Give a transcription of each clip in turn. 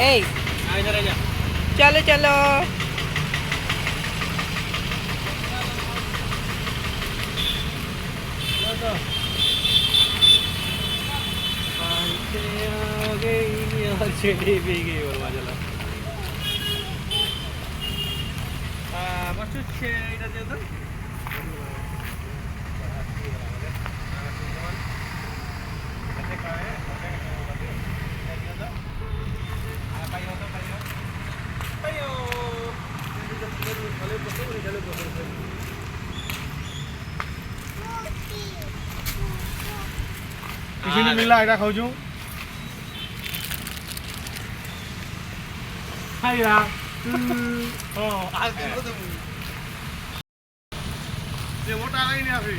ए चलो चलो किसी ने मिला एटा खाऊ छू हाया आज देखो तुम ये मोटा नहीं नहीं अभी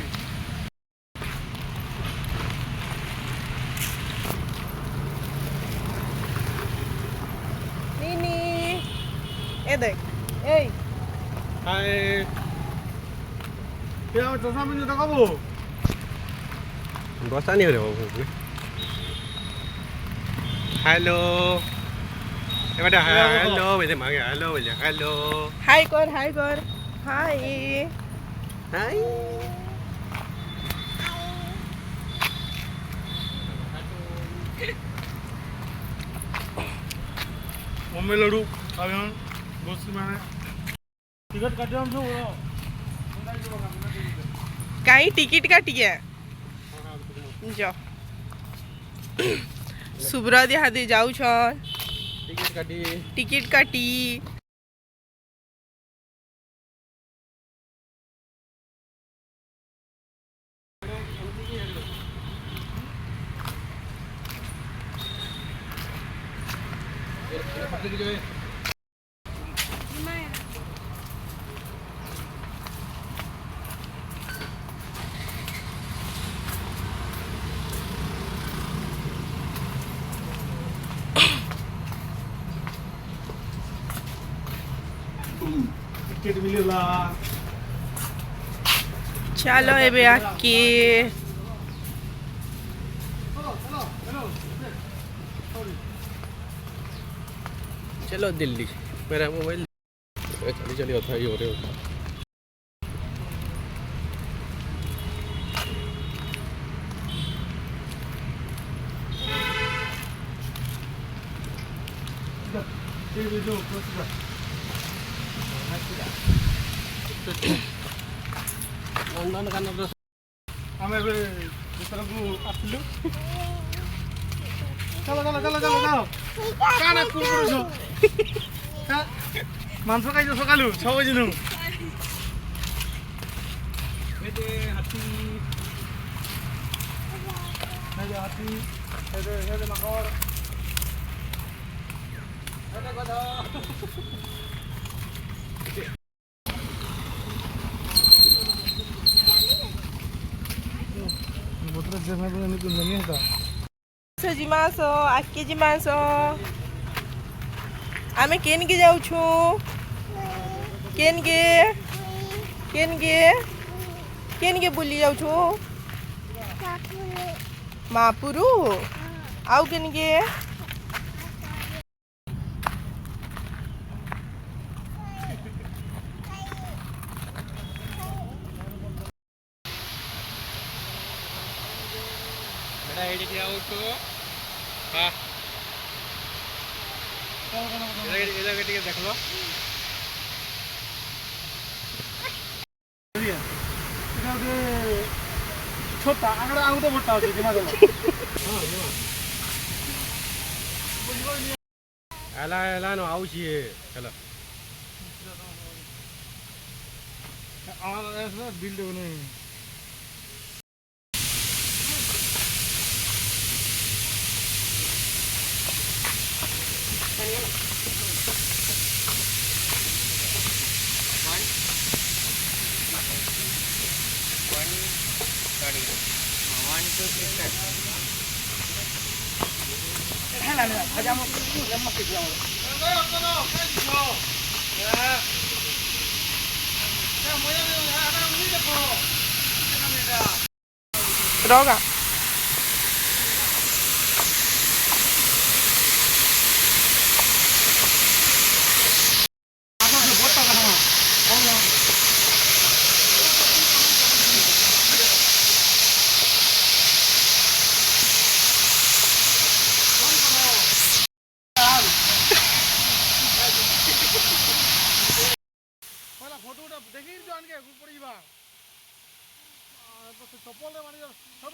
नीनी ए देख ए हाय क्या चश्मा पहन के कब बसा नहीं हो रहा हेलो बेटा हेलो बेटे मांगे हेलो बोलिए हेलो हाय कर हाय हाय मम्मी लड़ू अभी दोस्ती में टिकट काटे हम जो कहीं टिकट काटी है जा सुब्रत हाथी जाऊ छन टिकट काटी टिकट मिलेला चलो एबे आके चलो दिल्ली मेरा मोबाइल चली चली होता ही हो रहे हो नंदनकानन ଆମେ ଏବେ ଭିତରକୁ ଆସିଲୁ ଚାଲ ଚାଲ ଚାଲ ଚାଲ ଚାଲ କାଣା କୁକୁରୁଛ ମାଂସ ଖାଇଛ ସକାଳୁ 6 ବଜିନୁ ଏତେ ହାତୀ ହାତୀ ହେଦେ ମାକଡ଼ ହେଦେ ଗଧ जिमासो आके जिमासो आमे केन के जाऊ छु केन के बुली जाऊ छु मापुरु आउ केन के बेटा एडी के आउट तो हां इधर के देख लो छोटा आंगड़ा आंगू तो मोटा होती है ना एला एला नो आउ छी चलो आ ऐसा बिल्ड होने droga. দেখি জন কে পড়িবা তো চপল রে মানে সব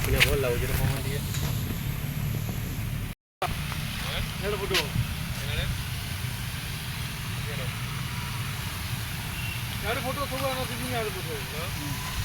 Punya bola je dah mama dia. ಹೇಳು ಬಿಡು ಯಾರು ಫೋಟೋ ತಗೋ ಅನ್ನೋ ಯಾರು ಬಿಡು